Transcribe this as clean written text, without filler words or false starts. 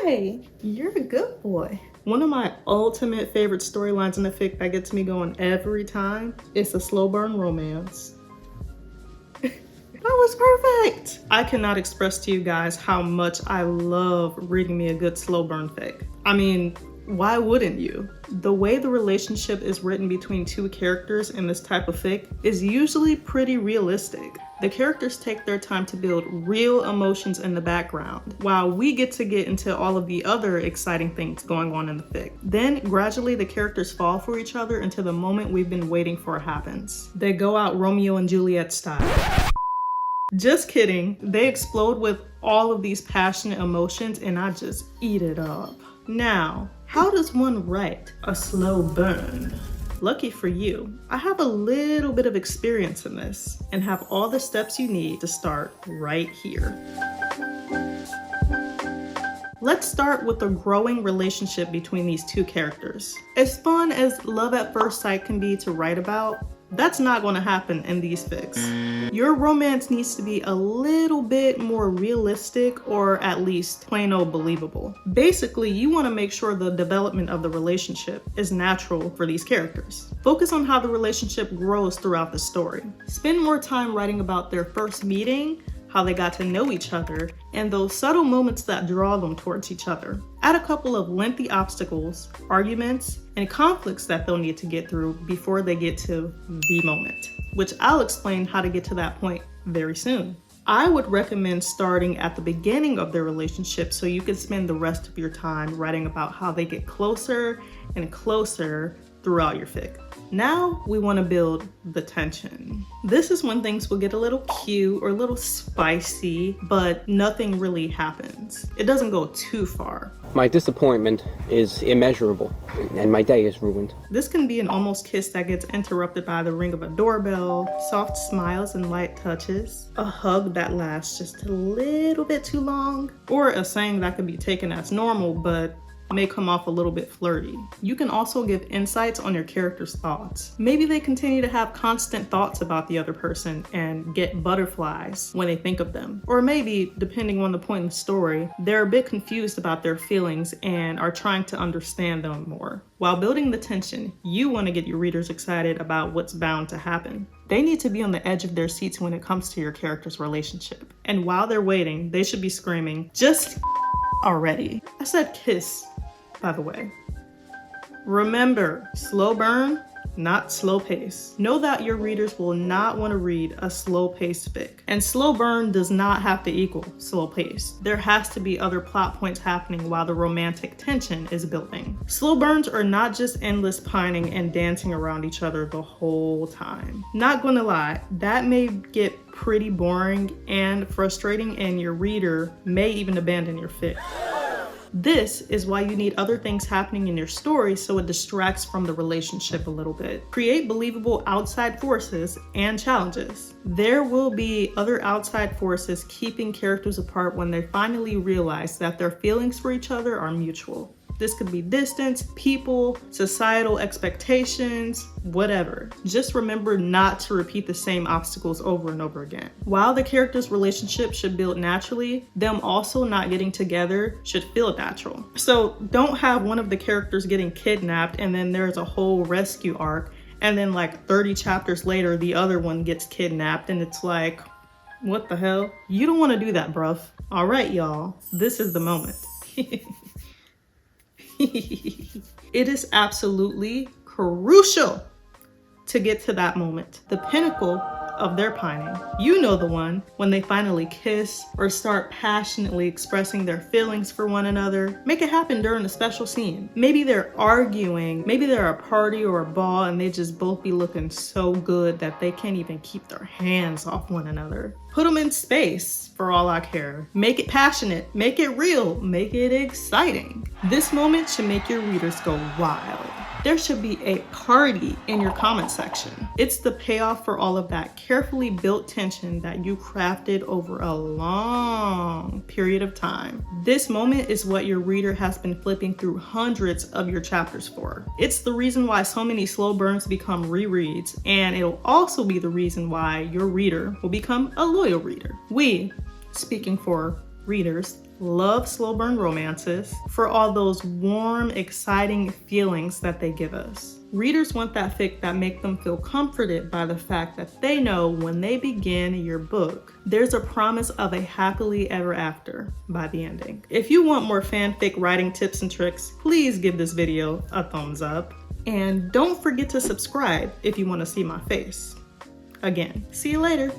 Hey, you're a good boy. One of my ultimate favorite storylines in the fic that gets me going every time is a slow burn romance. That was perfect! I cannot express to you guys how much I love reading me a good slow burn fic. I mean, why wouldn't you? The way the relationship is written between two characters in this type of fic is usually pretty realistic. The characters take their time to build real emotions in the background, while we get into all of the other exciting things going on in the fic. Then, gradually, the characters fall for each other until the moment we've been waiting for happens. They go out Romeo and Juliet style. Just kidding, they explode with all of these passionate emotions and I just eat it up. Now, how does one write a slow burn? Lucky for you, I have a little bit of experience in this and have all the steps you need to start right here. Let's start with the growing relationship between these two characters. As fun as love at first sight can be to write about, that's not going to happen in these fics. Your romance needs to be a little bit more realistic, or at least plain old believable. Basically, you want to make sure the development of the relationship is natural for these characters. Focus on how the relationship grows throughout the story. Spend more time writing about their first meeting, how they got to know each other, and those subtle moments that draw them towards each other. Add a couple of lengthy obstacles, arguments, and conflicts that they'll need to get through before they get to the moment, which I'll explain how to get to that point very soon. I would recommend starting at the beginning of their relationship so you can spend the rest of your time writing about how they get closer and closer throughout your fic. Now we want to build the tension. This is when things will get a little cute or a little spicy, but nothing really happens. It doesn't go too far. My disappointment is immeasurable, and my day is ruined. This can be an almost kiss that gets interrupted by the ring of a doorbell, soft smiles and light touches, a hug that lasts just a little bit too long, or a saying that can be taken as normal but may come off a little bit flirty. You can also give insights on your character's thoughts. Maybe they continue to have constant thoughts about the other person and get butterflies when they think of them. Or maybe, depending on the point in the story, they're a bit confused about their feelings and are trying to understand them more. While building the tension, you want to get your readers excited about what's bound to happen. They need to be on the edge of their seats when it comes to your character's relationship. And while they're waiting, they should be screaming, "Just already." I said kiss, by the way. Remember, slow burn, not slow pace. Know that your readers will not want to read a slow paced fic. And slow burn does not have to equal slow pace. There has to be other plot points happening while the romantic tension is building. Slow burns are not just endless pining and dancing around each other the whole time. Not gonna lie, that may get pretty boring and frustrating, and your reader may even abandon your fic. This is why you need other things happening in your story so it distracts from the relationship a little bit. Create believable outside forces and challenges. There will be other outside forces keeping characters apart when they finally realize that their feelings for each other are mutual. This could be distance, people, societal expectations, whatever. Just remember not to repeat the same obstacles over and over again. While the characters' relationship should build naturally, them also not getting together should feel natural. So don't have one of the characters getting kidnapped and then there's a whole rescue arc, and then like 30 chapters later, the other one gets kidnapped and it's like, what the hell? You don't want to do that, bruv. All right, y'all, this is the moment. It is absolutely crucial to get to that moment, the pinnacle of their pining. You know the one, when they finally kiss or start passionately expressing their feelings for one another. Make it happen during a special scene. Maybe they're arguing, maybe they're at a party or a ball and they just both be looking so good that they can't even keep their hands off one another. Put them in space for all I care. Make it passionate, make it real, make it exciting. This moment should make your readers go wild. There should be a party in your comment section. It's the payoff for all of that carefully built tension that you crafted over a long period of time. This moment is what your reader has been flipping through hundreds of your chapters for. It's the reason why so many slow burns become rereads, and it'll also be the reason why your reader will become a loyal reader. We, speaking for Readers love slow burn romances for all those warm, exciting feelings that they give us. Readers want that fic that make them feel comforted by the fact that they know when they begin your book, there's a promise of a happily ever after by the ending. If you want more fanfic writing tips and tricks, please give this video a thumbs up. And don't forget to subscribe if you want to see my face. Again, see you later.